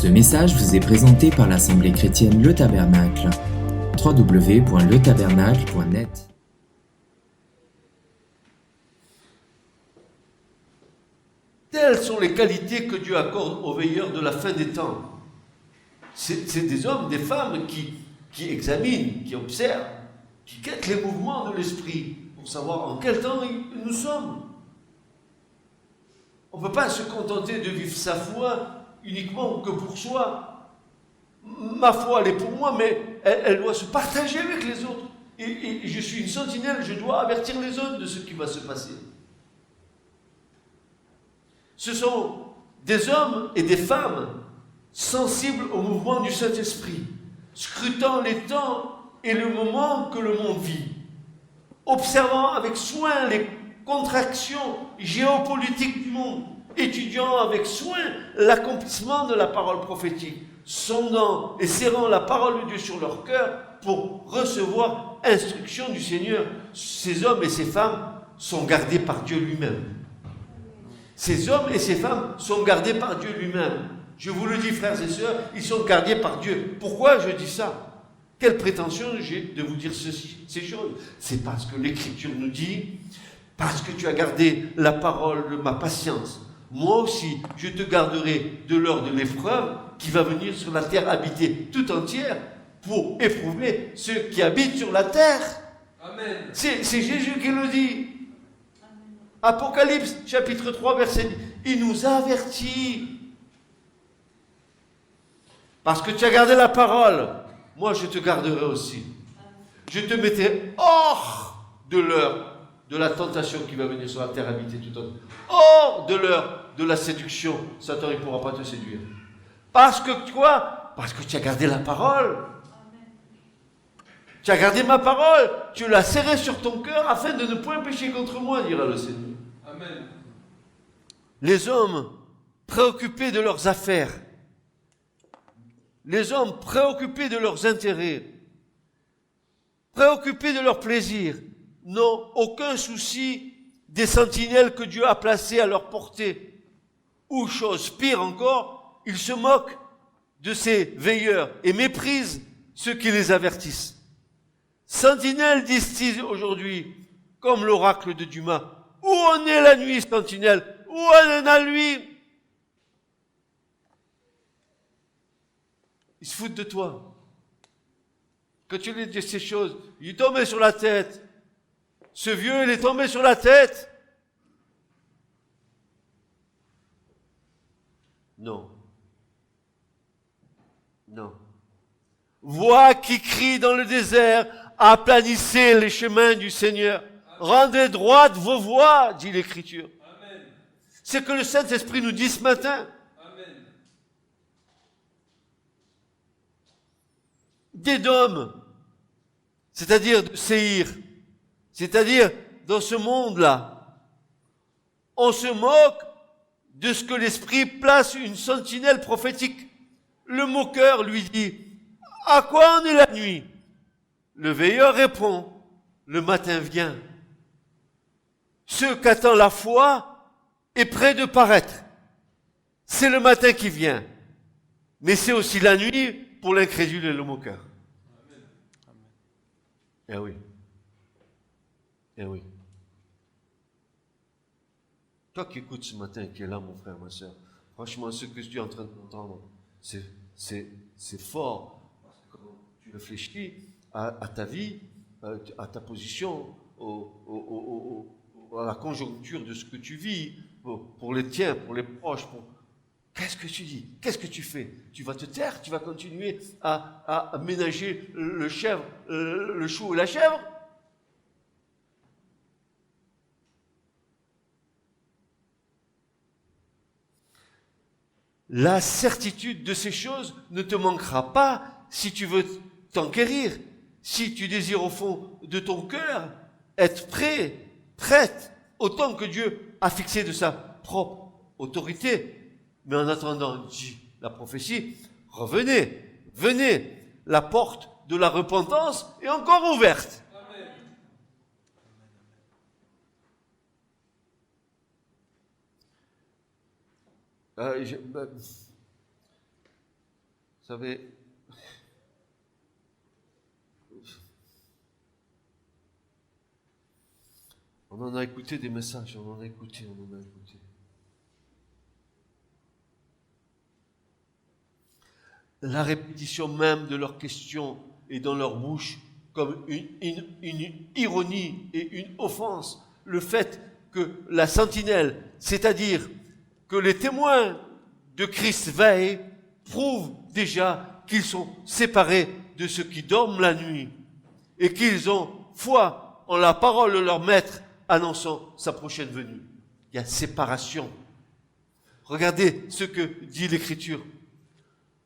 Ce message vous est présenté par l'Assemblée chrétienne Le Tabernacle. www.letabernacle.net. Telles sont les qualités que Dieu accorde aux veilleurs de la fin des temps. C'est des hommes, des femmes qui examinent, qui observent, qui guettent les mouvements de l'esprit pour savoir en quel temps nous sommes. On ne peut pas se contenter de vivre sa foi uniquement que pour soi. Ma foi, elle est pour moi, mais elle doit se partager avec les autres. Et je suis une sentinelle, je dois avertir les autres de ce qui va se passer. Ce sont des hommes et des femmes sensibles au mouvement du Saint-Esprit, scrutant les temps et le moment que le monde vit, observant avec soin les contractions géopolitiques du monde, étudiant avec soin l'accomplissement de la parole prophétique, sondant et serrant la parole de Dieu sur leur cœur pour recevoir instruction du Seigneur. Ces hommes et ces femmes sont gardés par Dieu lui-même. Ces hommes et ces femmes sont gardés par Dieu lui-même. Je vous le dis, frères et sœurs, ils sont gardés par Dieu. Pourquoi je dis ça? Quelle prétention j'ai de vous dire ces choses? C'est parce que l'Écriture nous dit, parce que tu as gardé la parole de ma patience, moi aussi, je te garderai de l'heure de l'épreuve qui va venir sur la terre habitée tout entière pour éprouver ceux qui habitent sur la terre. Amen. C'est Jésus qui le dit. Apocalypse, chapitre 3, verset 10. Il nous avertit. Parce que tu as gardé la parole, moi je te garderai aussi. Je te mettrai hors de l'heure de la tentation qui va venir sur la terre habitée tout entière. Hors de l'heure de la séduction. Satan, il ne pourra pas te séduire. Parce que quoi? Parce que tu as gardé la parole. Tu as gardé ma parole. Tu l'as serrée sur ton cœur afin de ne point pécher contre moi, dira le Seigneur. Amen. Les hommes préoccupés de leurs affaires, les hommes préoccupés de leurs intérêts, préoccupés de leurs plaisirs, n'ont aucun souci des sentinelles que Dieu a placées à leur portée. Ou chose pire encore, ils se moquent de ces veilleurs et méprisent ceux qui les avertissent. Sentinelles, disent-ils aujourd'hui, comme l'oracle de Dumas. Où en est la nuit, sentinelle? Où en est la nuit? Ils se foutent de toi. Quand tu lui dis ces choses, il est tombé sur la tête. Ce vieux, il est tombé sur la tête. Non. Non. Voix qui crie dans le désert, aplanissez les chemins du Seigneur. Rendez droites vos voies, dit l'Écriture. Amen. C'est que le Saint-Esprit nous dit ce matin. Amen. D'Édom, c'est-à-dire de Séhir, c'est-à-dire dans ce monde-là, on se moque de ce que l'Esprit place une sentinelle prophétique. Le moqueur lui dit, à quoi en est la nuit? Le veilleur répond, le matin vient. Ce qu'attend la foi est près de paraître. C'est le matin qui vient. Mais c'est aussi la nuit pour l'incrédule et le moqueur. Amen. Eh oui. Eh oui. Toi qui écoutes ce matin, qui es là, mon frère, ma soeur, franchement, ce que tu es en train d'entendre, c'est fort. Quand tu réfléchis à ta vie, à ta position, à la conjoncture de ce que tu vis, pour les tiens, pour les proches, qu'est-ce que tu dis? Qu'est-ce que tu fais? Tu vas te taire? Tu vas continuer à ménager le chou et la chèvre? La certitude de ces choses ne te manquera pas si tu veux t'enquérir, si tu désires au fond de ton cœur être prête, autant que Dieu a fixé de sa propre autorité. Mais en attendant, dit la prophétie, revenez, venez, la porte de la repentance est encore ouverte. Vous savez, on en a écouté des messages, on en a écouté. La répétition même de leurs questions est dans leur bouche comme une ironie et une offense. Le fait que la sentinelle, c'est-à-dire que les témoins de Christ veillent, prouve déjà qu'ils sont séparés de ceux qui dorment la nuit et qu'ils ont foi en la parole de leur maître annonçant sa prochaine venue. Il y a séparation. Regardez ce que dit l'Écriture.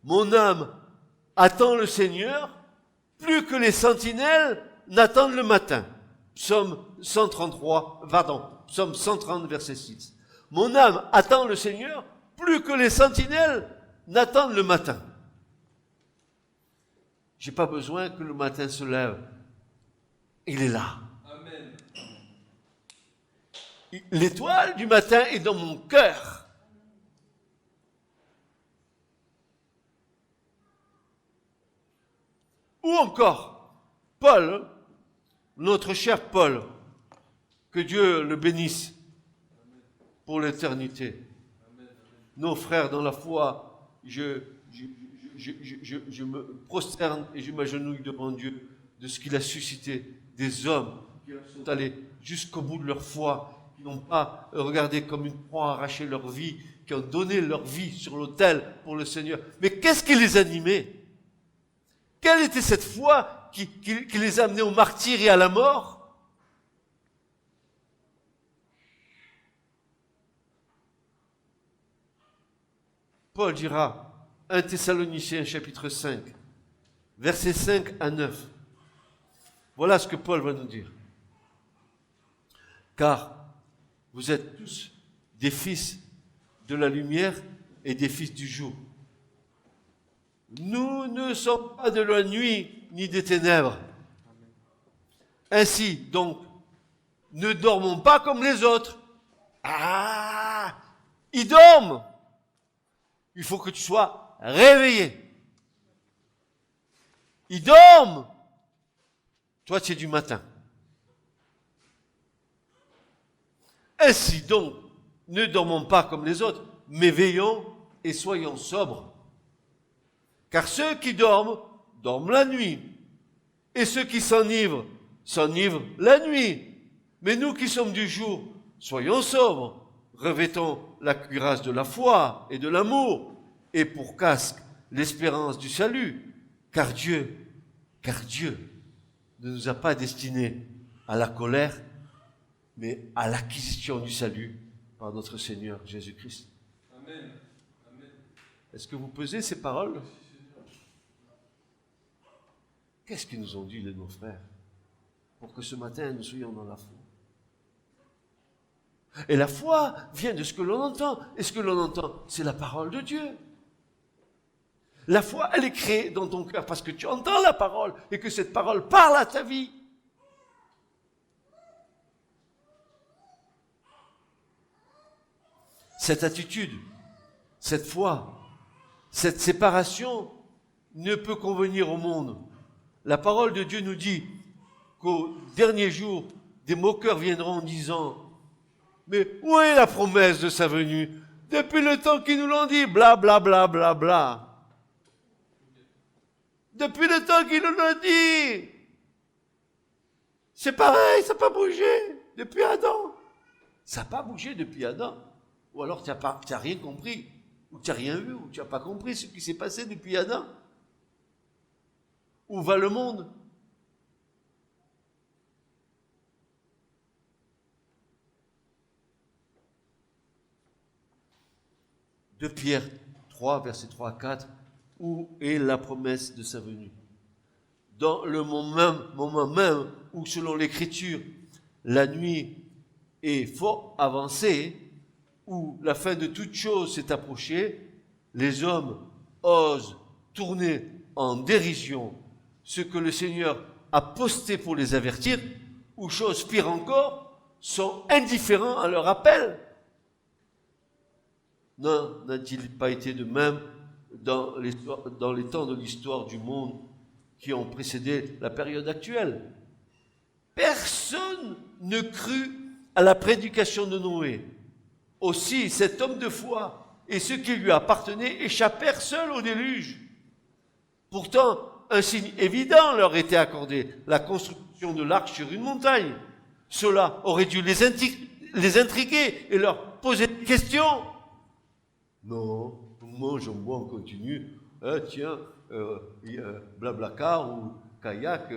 Mon âme attend le Seigneur plus que les sentinelles n'attendent le matin. Psaume 130, verset 6. Mon âme attend le Seigneur plus que les sentinelles n'attendent le matin. J'ai pas besoin que le matin se lève. Il est là. Amen. L'étoile du matin est dans mon cœur. Ou encore, Paul, notre cher Paul, que Dieu le bénisse pour l'éternité. Nos frères dans la foi, je me prosterne et je m'agenouille devant Dieu de ce qu'il a suscité, des hommes qui sont allés jusqu'au bout de leur foi, qui n'ont pas regardé comme une proie arracher leur vie, qui ont donné leur vie sur l'autel pour le Seigneur. Mais qu'est-ce qui les animait? Quelle était cette foi qui les a amenés au martyre et à la mort? Paul dira, 1 Thessaloniciens chapitre 5, versets 5 à 9. Voilà ce que Paul va nous dire. Car vous êtes tous des fils de la lumière et des fils du jour. Nous ne sommes pas de la nuit ni des ténèbres. Ainsi, donc, ne dormons pas comme les autres. Ah, ils dorment. Il faut que tu sois réveillé. Ils dorment. Toi, tu es du matin. Ainsi donc, ne dormons pas comme les autres, mais veillons et soyons sobres. Car ceux qui dorment, dorment la nuit. Et ceux qui s'enivrent, s'enivrent la nuit. Mais nous qui sommes du jour, soyons sobres, revêtons la cuirasse de la foi et de l'amour, et pour casque l'espérance du salut. Car Dieu ne nous a pas destinés à la colère, mais à l'acquisition du salut par notre Seigneur Jésus-Christ. Amen. Amen. Est-ce que vous pesez ces paroles? Qu'est-ce qu'ils nous ont dit, nos frères, pour que ce matin nous soyons dans la foi? Et la foi vient de ce que l'on entend. Et ce que l'on entend, c'est la parole de Dieu. La foi, elle est créée dans ton cœur parce que tu entends la parole et que cette parole parle à ta vie. Cette attitude, cette foi, cette séparation ne peut convenir au monde. La parole de Dieu nous dit qu'au dernier jour, des moqueurs viendront en disant « Mais où est la promesse de sa venue? Depuis le temps qu'ils nous l'ont dit, bla bla bla bla bla. Depuis le temps qu'ils nous l'ont dit. C'est pareil, ça n'a pas bougé depuis Adam. Ça n'a pas bougé depuis Adam. Ou alors tu n'as rien compris, ou tu n'as rien vu, ou tu n'as pas compris ce qui s'est passé depuis Adam. Où va le monde? De Pierre 3, versets 3 à 4, où est la promesse de sa venue? Dans le moment même où, selon l'Écriture, la nuit est fort avancée, où la fin de toute chose s'est approchée, les hommes osent tourner en dérision ce que le Seigneur a posté pour les avertir, ou chose pire encore, sont indifférents à leur appel. Non, n'a-t-il pas été de même dans les temps de l'histoire du monde qui ont précédé la période actuelle. Personne ne crut à la prédication de Noé. Aussi, cet homme de foi et ceux qui lui appartenaient échappèrent seuls au déluge. Pourtant, un signe évident leur était accordé, la construction de l'arche sur une montagne. Cela aurait dû les intriguer et leur poser des questions. Non, on mange, on boit, on continue. Tiens, Blablacar ou kayak,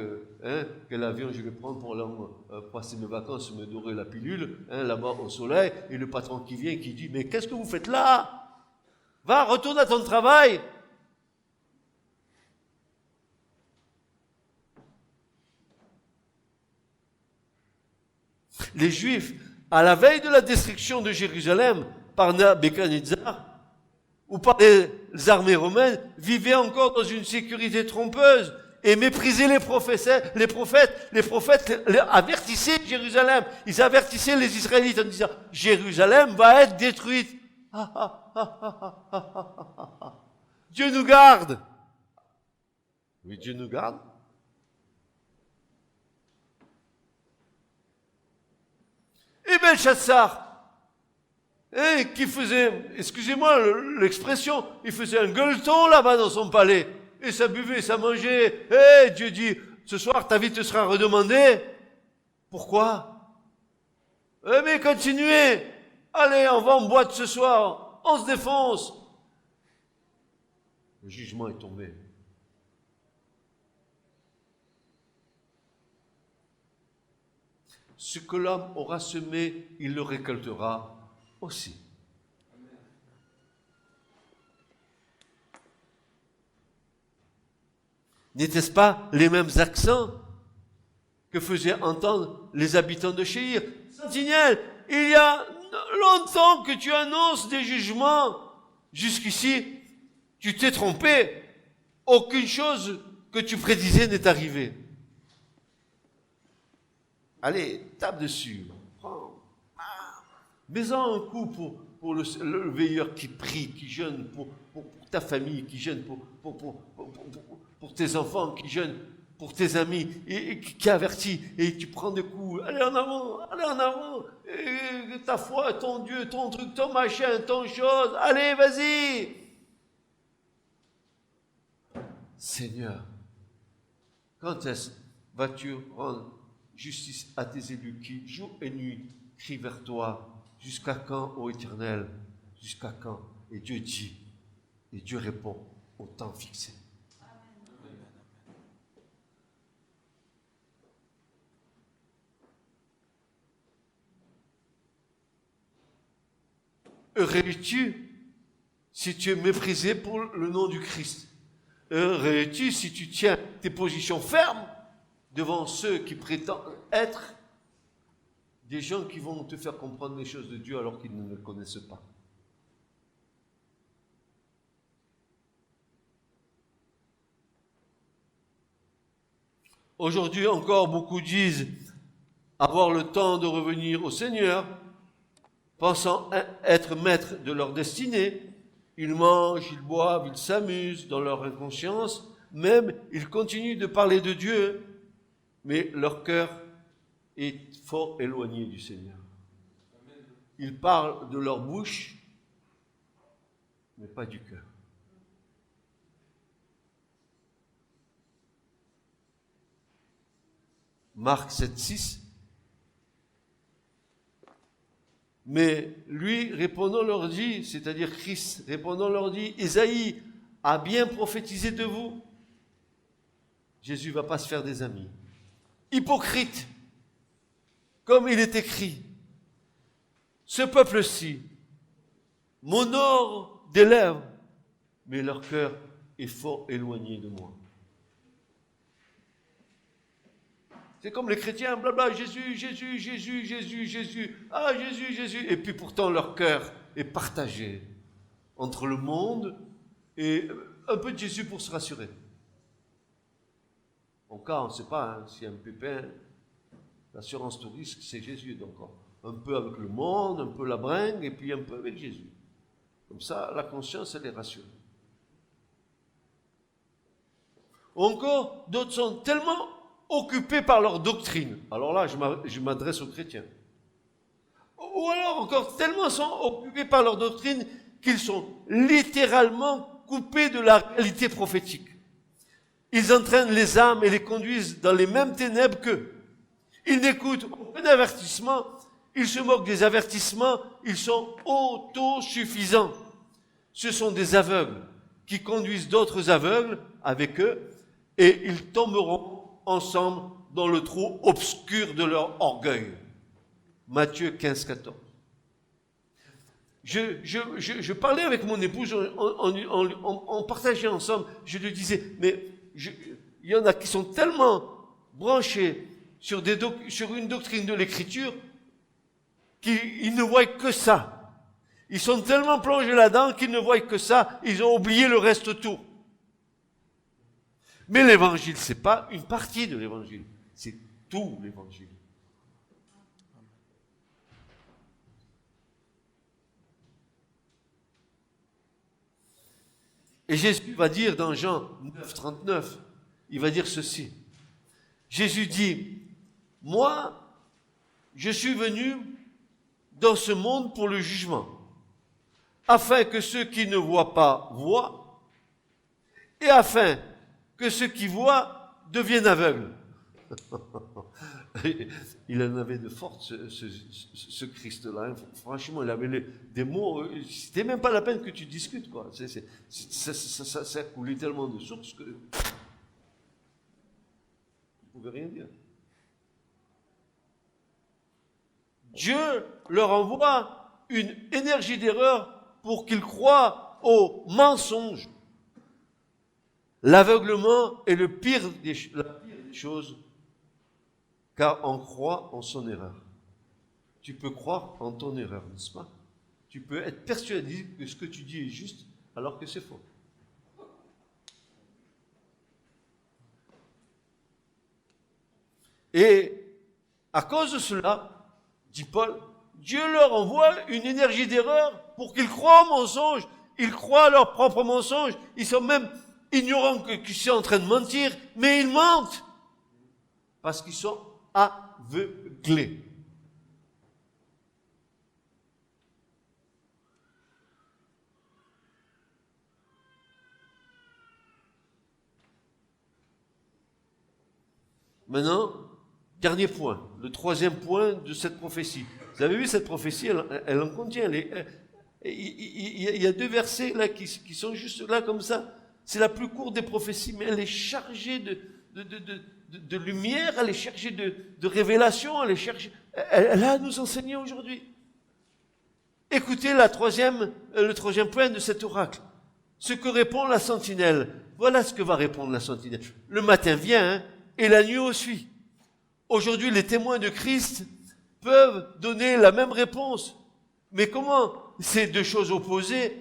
quel avion je vais prendre pour aller passer mes vacances, me dorer la pilule, là-bas au soleil, et le patron qui vient qui dit, mais qu'est-ce que vous faites là? Va, retourne à ton travail. Les Juifs, à la veille de la destruction de Jérusalem par Nebuchadnezzar, ou par les armées romaines, vivaient encore dans une sécurité trompeuse et méprisaient les prophètes. Les prophètes avertissaient Jérusalem. Ils avertissaient les Israélites en disant, Jérusalem va être détruite. Dieu nous garde. Oui, Dieu nous garde. Et Belshazzar, qui faisait, excusez-moi l'expression, il faisait un gueuleton là-bas dans son palais. Et ça buvait, ça mangeait. Dieu dit, ce soir ta vie te sera redemandée. Pourquoi? Mais continuez. Allez, on va en boîte ce soir. On se défonce. Le jugement est tombé. Ce que l'homme aura semé, il le récoltera aussi. N'était-ce pas les mêmes accents que faisaient entendre les habitants de Chéir? Sentinelle, il y a longtemps que tu annonces des jugements. Jusqu'ici, tu t'es trompé. Aucune chose que tu prédisais n'est arrivée. Allez, tape dessus. Mets-en un coup pour le veilleur qui prie, qui jeûne pour ta famille, qui jeûne pour tes enfants, qui jeûne pour tes amis, et qui avertit, et tu prends des coups. Allez en avant. Et ta foi, ton Dieu, ton truc, ton machin, ton chose. Allez, vas-y. Seigneur, quand est-ce vas-tu rendre justice à tes élus qui, jour et nuit, crient vers toi? Jusqu'à quand, ô Éternel? Jusqu'à quand? Et Dieu dit, et Dieu répond au temps fixé. Heureux es-tu si tu es méprisé pour le nom du Christ? Heureux es-tu si tu tiens tes positions fermes devant ceux qui prétendent être des gens qui vont te faire comprendre les choses de Dieu alors qu'ils ne le connaissent pas. Aujourd'hui encore, beaucoup disent avoir le temps de revenir au Seigneur, pensant être maîtres de leur destinée. Ils mangent, ils boivent, ils s'amusent dans leur inconscience, même ils continuent de parler de Dieu, mais leur cœur est fort éloigné du Seigneur. Ils parlent de leur bouche, mais pas du cœur. Marc 7,6. Mais lui, répondant, leur dit, c'est-à-dire Christ, répondant, leur dit, Ésaïe a bien prophétisé de vous. Jésus ne va pas se faire des amis. Hypocrite, comme il est écrit, ce peuple-ci m'honore des lèvres, mais leur cœur est fort éloigné de moi. C'est comme les chrétiens, blabla, Jésus, Jésus, Jésus, Jésus, Jésus, ah Jésus, Jésus. Et puis pourtant leur cœur est partagé entre le monde et un peu de Jésus pour se rassurer. En cas, on ne sait pas, hein, s'il y a un pépin, l'assurance tout risque, c'est Jésus. Donc un peu avec le monde, un peu la bringue, et puis un peu avec Jésus. Comme ça, la conscience, elle est rassurée. Ou encore, d'autres sont tellement occupés par leur doctrine. Alors là, je m'adresse aux chrétiens. Ou alors encore, tellement sont occupés par leur doctrine qu'ils sont littéralement coupés de la réalité prophétique. Ils entraînent les âmes et les conduisent dans les mêmes ténèbres qu'eux. Ils n'écoutent aucun avertissement, ils se moquent des avertissements, ils sont autosuffisants. Ce sont des aveugles qui conduisent d'autres aveugles avec eux et ils tomberont ensemble dans le trou obscur de leur orgueil. Matthieu 15, 14. Je parlais avec mon épouse, on partageait ensemble, je lui disais, mais il y en a qui sont tellement branchés sur une doctrine de l'écriture qu'ils ne voient que ça. Ils sont tellement plongés là-dedans qu'ils ne voient que ça, ils ont oublié le reste autour. Mais l'évangile, c'est pas une partie de l'évangile, c'est tout l'évangile. Et Jésus va dire dans Jean 9, 39, il va dire ceci. Jésus dit, moi, je suis venu dans ce monde pour le jugement, afin que ceux qui ne voient pas voient, et afin que ceux qui voient deviennent aveugles. Il en avait de fortes, ce Christ-là. Franchement, il avait des mots. C'était même pas la peine que tu discutes, quoi. Ça coulait tellement de sources que tu ne pouvais rien dire. Dieu leur envoie une énergie d'erreur pour qu'ils croient au mensonge. L'aveuglement est la pire des choses, car on croit en son erreur. Tu peux croire en ton erreur, n'est-ce pas? Tu peux être persuadé que ce que tu dis est juste, alors que c'est faux. Et à cause de cela, dit Paul, Dieu leur envoie une énergie d'erreur pour qu'ils croient au mensonge. Ils croient à leur propre mensonge. Ils sont même ignorants qu'ils sont en train de mentir, mais ils mentent parce qu'ils sont aveuglés. Maintenant, dernier point, le troisième point de cette prophétie. Vous avez vu cette prophétie, elle en contient. Il y a deux versets là qui sont juste là comme ça. C'est la plus courte des prophéties, mais elle est chargée de lumière, elle est chargée de révélation, elle a à nous enseigner aujourd'hui. Écoutez le troisième point de cet oracle. Ce que répond la sentinelle. Voilà ce que va répondre la sentinelle. Le matin vient, et la nuit aussi. Aujourd'hui, les témoins de Christ peuvent donner la même réponse. Mais comment ces deux choses opposées,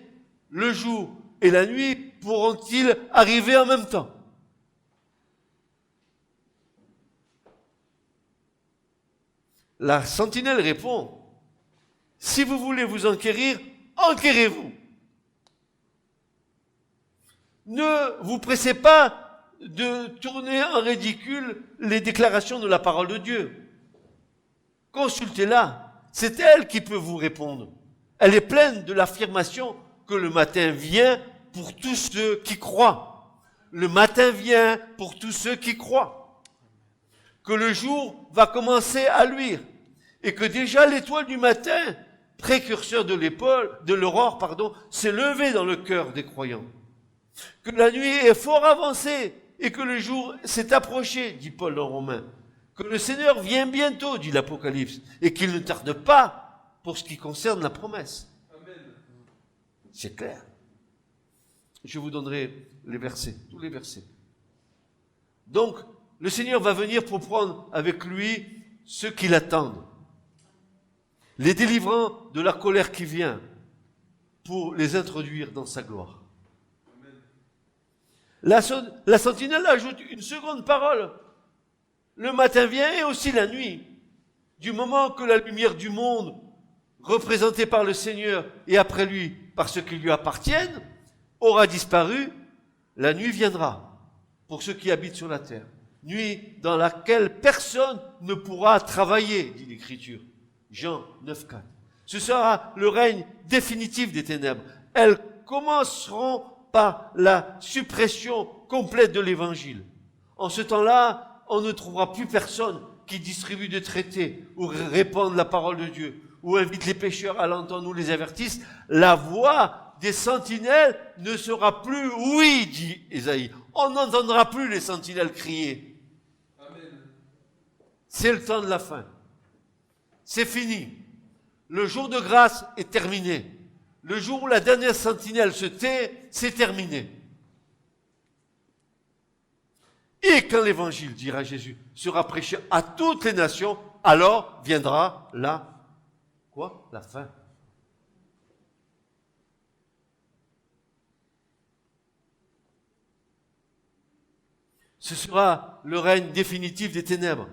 le jour et la nuit, pourront-ils arriver en même temps? La sentinelle répond, si vous voulez vous enquérir, enquérez-vous. Ne vous pressez pas de tourner en ridicule les déclarations de la parole de Dieu. Consultez-la, c'est elle qui peut vous répondre. Elle est pleine de l'affirmation que le matin vient pour tous ceux qui croient. Le matin vient pour tous ceux qui croient. Que le jour va commencer à luire et que déjà l'étoile du matin, précurseur de l'aurore, s'est levée dans le cœur des croyants. Que la nuit est fort avancée et que le jour s'est approché, dit Paul en Romains. Que le Seigneur vient bientôt, dit l'Apocalypse, et qu'il ne tarde pas pour ce qui concerne la promesse. Amen. C'est clair. Je vous donnerai les versets, tous les versets. Donc, le Seigneur va venir pour prendre avec lui ceux qui l'attendent, les délivrant de la colère qui vient, pour les introduire dans sa gloire. La sentinelle ajoute une seconde parole. Le matin vient et aussi la nuit. Du moment que la lumière du monde, représentée par le Seigneur et après lui par ceux qui lui appartiennent, aura disparu, la nuit viendra pour ceux qui habitent sur la terre. Nuit dans laquelle personne ne pourra travailler, dit l'Écriture. Jean 9,4. Ce sera le règne définitif des ténèbres. Elles commenceront par la suppression complète de l'Évangile. En ce temps-là, on ne trouvera plus personne qui distribue des traités ou répande la parole de Dieu ou invite les pécheurs à l'entendre ou les avertisse. La voix des sentinelles ne sera plus oui, dit Ésaïe. On n'entendra plus les sentinelles crier. Amen. C'est le temps de la fin. C'est fini. Le jour de grâce est terminé. Le jour où la dernière sentinelle se tait, c'est terminé. Et quand l'évangile, dira Jésus, sera prêché à toutes les nations, alors viendra la fin. Ce sera le règne définitif des ténèbres.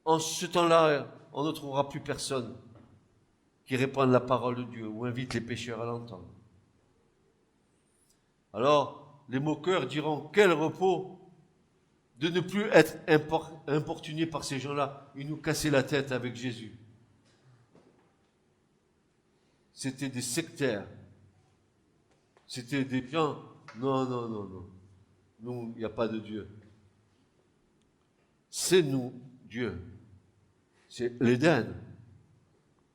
En ce temps-là, on ne trouvera plus personne qui répande la parole de Dieu ou invite les pécheurs à l'entendre. Alors, les moqueurs diront, quel repos de ne plus être importunés par ces gens-là. Ils nous cassaient la tête avec Jésus. C'était des sectaires. C'était des gens, non. Nous, il n'y a pas de Dieu. C'est nous, Dieu. C'est l'Éden.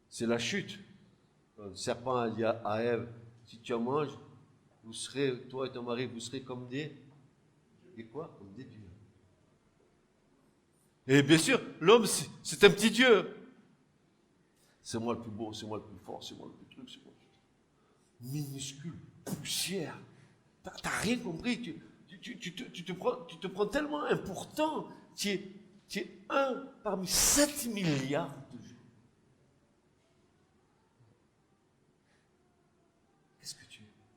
C'est la chute. Le serpent a dit à Ève, si tu en manges, vous serez, toi et ton mari, vous serez comme des quoi? Comme des dieux. Et bien sûr, l'homme, c'est un petit Dieu. C'est moi le plus beau, c'est moi le plus fort, c'est moi le plus truc, c'est moi le plus... Minuscule, poussière. T'as rien compris. Tu te prends tellement important. Tu es un parmi 7 milliards de gens.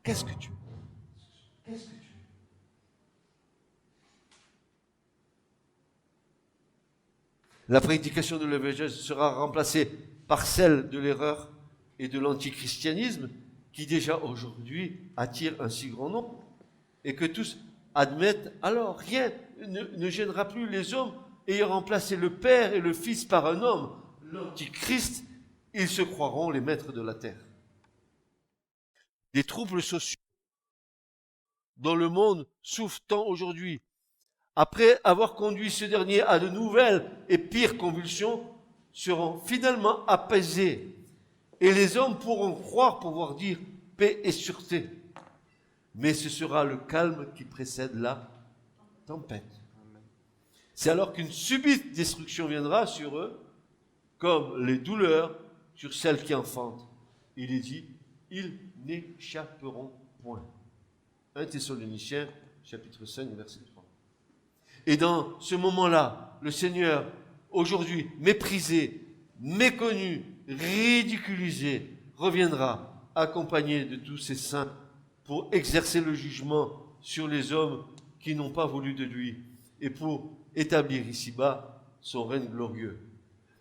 Qu'est-ce que tu es? La prédication de l'évangile sera remplacée par celle de l'erreur et de l'antichristianisme qui déjà aujourd'hui attire un si grand nombre et que tous admettent, alors rien ne gênera plus les hommes ayant remplacé le Père et le Fils par un homme, l'antichrist, ils se croiront les maîtres de la terre. Des troubles sociaux dont le monde souffre tant aujourd'hui, après avoir conduit ce dernier à de nouvelles et pires convulsions, seront finalement apaisés et les hommes pourront croire pouvoir dire paix et sûreté. Mais ce sera le calme qui précède la tempête. C'est alors qu'une subite destruction viendra sur eux, comme les douleurs sur celles qui enfantent. Il est dit, ils n'échapperont point. 1 Thessaloniciens, chapitre 5, verset 3. Et dans ce moment-là, le Seigneur, aujourd'hui méprisé, méconnu, ridiculisé, reviendra accompagné de tous ses saints pour exercer le jugement sur les hommes qui n'ont pas voulu de lui et pour établir ici-bas son règne glorieux.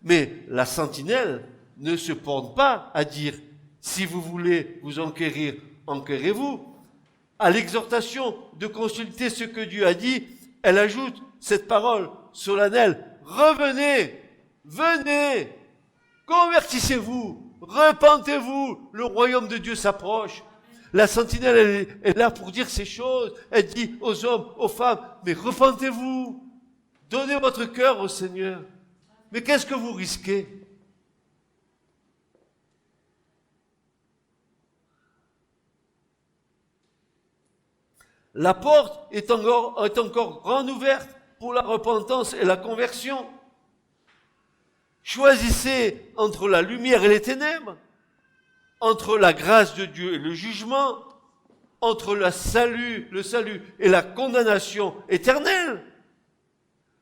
Mais la sentinelle ne se porte pas à dire « si vous voulez vous enquérir, enquérez-vous ». À l'exhortation de consulter ce que Dieu a dit, elle ajoute cette parole solennelle « revenez, venez, convertissez-vous, repentez-vous, le royaume de Dieu s'approche ». La sentinelle elle est là pour dire ces choses. Elle dit aux hommes, aux femmes, mais repentez-vous, donnez votre cœur au Seigneur. Mais qu'est-ce que vous risquez? La porte est encore grande ouverte pour la repentance et la conversion. Choisissez entre la lumière et les ténèbres, entre la grâce de Dieu et le jugement, entre le salut et la condamnation éternelle.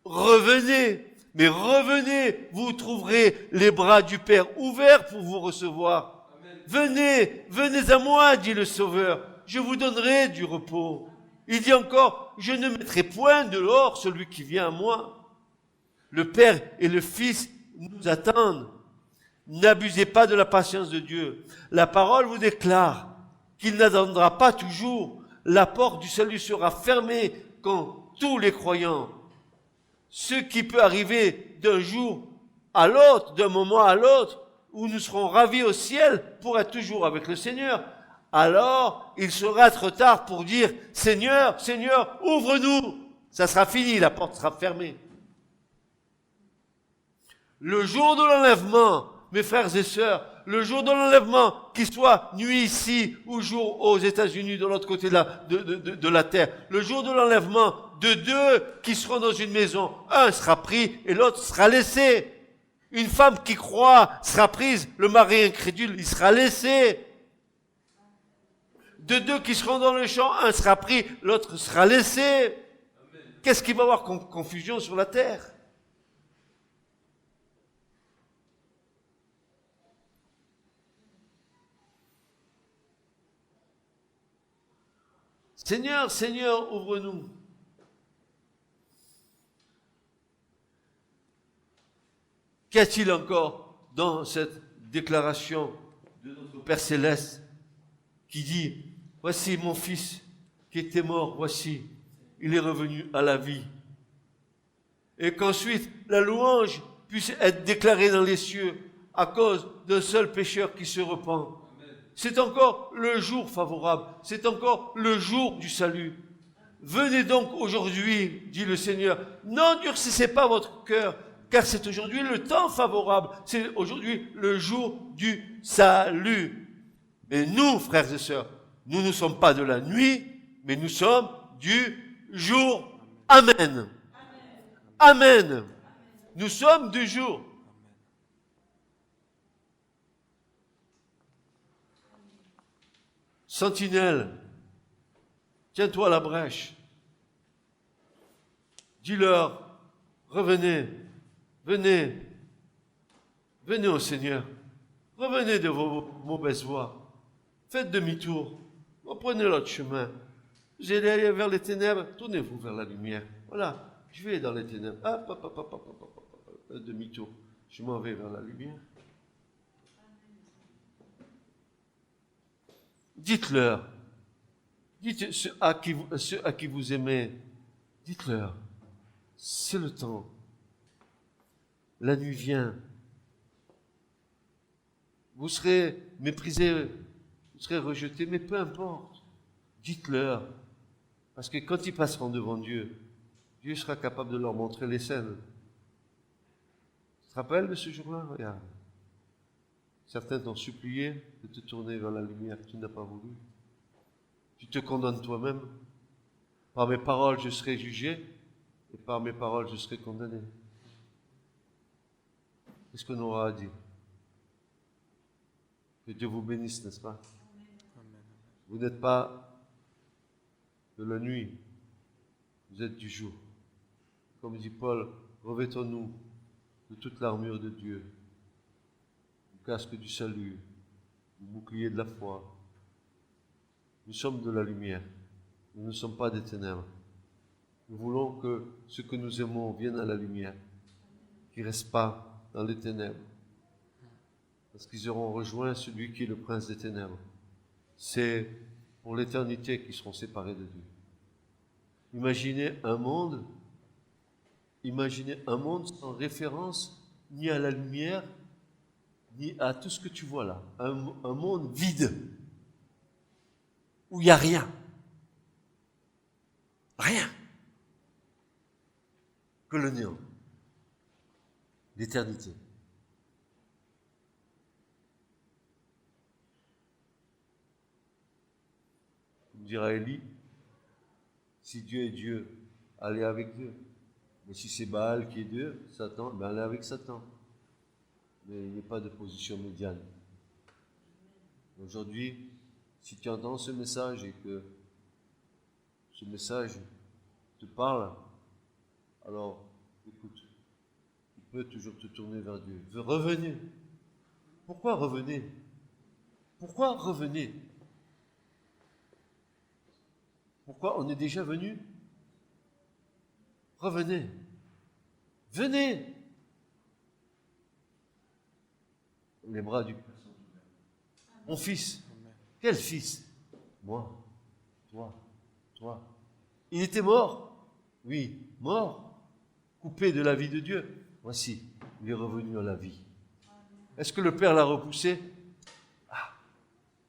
Revenez, mais revenez, vous trouverez les bras du Père ouverts pour vous recevoir. Amen. Venez à moi, dit le Sauveur, je vous donnerai du repos. Il dit encore, je ne mettrai point dehors celui qui vient à moi. Le Père et le Fils nous attendent. N'abusez pas de la patience de Dieu. La parole vous déclare qu'il n'attendra pas toujours. La porte du salut sera fermée quand tous les croyants, ce qui peut arriver d'un jour à l'autre, d'un moment à l'autre, où nous serons ravis au ciel pour être toujours avec le Seigneur, alors il sera trop tard pour dire « Seigneur, Seigneur, ouvre-nous !» Ça sera fini, la porte sera fermée. Le jour de l'enlèvement, mes frères et sœurs, le jour de l'enlèvement, qu'il soit nuit ici ou jour aux États-Unis, de l'autre côté de la terre, le jour de l'enlèvement de deux qui seront dans une maison, un sera pris et l'autre sera laissé. Une femme qui croit sera prise, le mari incrédule, il sera laissé. De deux qui seront dans le champ, un sera pris, l'autre sera laissé. Qu'est-ce qu'il va y avoir confusion sur la terre? Seigneur, Seigneur, ouvre-nous. Qu'y a-t-il encore dans cette déclaration de notre Père Céleste qui dit, voici mon fils qui était mort, voici, il est revenu à la vie. Et qu'ensuite la louange puisse être déclarée dans les cieux à cause d'un seul pécheur qui se repent. C'est encore le jour favorable, c'est encore le jour du salut. Venez donc aujourd'hui, dit le Seigneur, n'endurcissez pas votre cœur, car c'est aujourd'hui le temps favorable, c'est aujourd'hui le jour du salut. Mais nous, frères et sœurs, nous ne sommes pas de la nuit, mais nous sommes du jour. Amen. Amen. Nous sommes du jour. Sentinelle, tiens-toi à la brèche. Dis-leur, revenez, venez, venez au Seigneur. Revenez de vos mauvaises voies. Faites demi-tour. Reprenez l'autre chemin. Vous allez aller vers les ténèbres, tournez-vous vers la lumière. Voilà, je vais dans les ténèbres. Demi-tour. Je m'en vais vers la lumière. Dites-leur, dites ceux à qui vous aimez, dites-leur, c'est le temps. La nuit vient. Vous serez méprisés, vous serez rejetés, mais peu importe. Dites-leur, parce que quand ils passeront devant Dieu, Dieu sera capable de leur montrer les scènes. Tu te rappelles de ce jour-là? Regarde. Certains t'ont supplié de te tourner vers la lumière, tu n'as pas voulu. Tu te condamnes toi-même. Par mes paroles, je serai jugé, et par mes paroles, je serai condamné. Qu'est-ce qu'on aura à dire? Que Dieu vous bénisse, n'est-ce pas? Vous n'êtes pas de la nuit, vous êtes du jour. Comme dit Paul, revêtons-nous de toute l'armure de Dieu, le casque du salut, le bouclier de la foi. Nous sommes de la lumière, nous ne sommes pas des ténèbres. Nous voulons que ce que nous aimons vienne à la lumière, qu'ils ne restent pas dans les ténèbres, parce qu'ils auront rejoint celui qui est le prince des ténèbres. C'est pour l'éternité qu'ils seront séparés de Dieu. Imaginez un monde sans référence ni à la lumière, ni à tout ce que tu vois là. Un monde vide, où il n'y a rien. Rien. Que le néant. L'éternité. Comme dira Élie, si Dieu est Dieu, allez avec Dieu. Mais si c'est Baal qui est Dieu, Satan, ben allez avec Satan. Mais il n'y a pas de position médiane. Aujourd'hui, si tu entends ce message et que ce message te parle, alors écoute, tu peux toujours te tourner vers Dieu. Revenez. Pourquoi revenez? Pourquoi revenez? Pourquoi on est déjà venu? Revenez. Venez. Les bras du Père sont ouverts. Mon fils. Quel fils? moi, toi. Il était mort, oui, mort, coupé de la vie de Dieu. Voici, il est revenu à la vie. Est-ce que le Père l'a repoussé? Ah,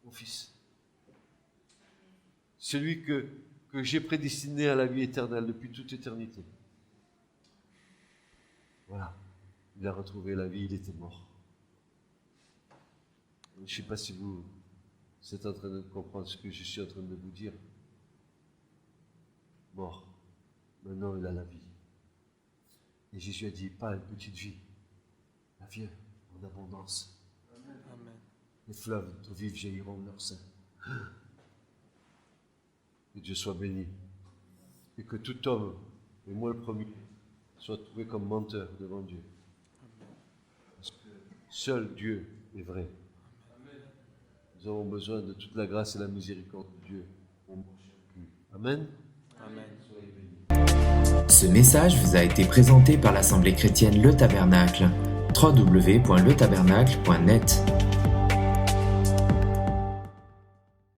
mon fils. Celui que j'ai prédestiné à la vie éternelle depuis toute éternité. Voilà, il a retrouvé la vie, il était mort. Je ne sais pas si vous êtes en train de comprendre ce que je suis en train de vous dire. Mort. Maintenant, il a la vie. Et Jésus a dit, pas une petite vie, la vie en abondance. Amen. Les fleuves d'eau vive jailliront de leur sein. Que Dieu soit béni. Et que tout homme, et moi le premier, soit trouvé comme menteur devant Dieu. Parce que seul Dieu est vrai. Nous avons besoin de toute la grâce et la miséricorde de Dieu. Amen. Amen. Ce message vous a été présenté par l'Assemblée chrétienne Le Tabernacle. www.letabernacle.net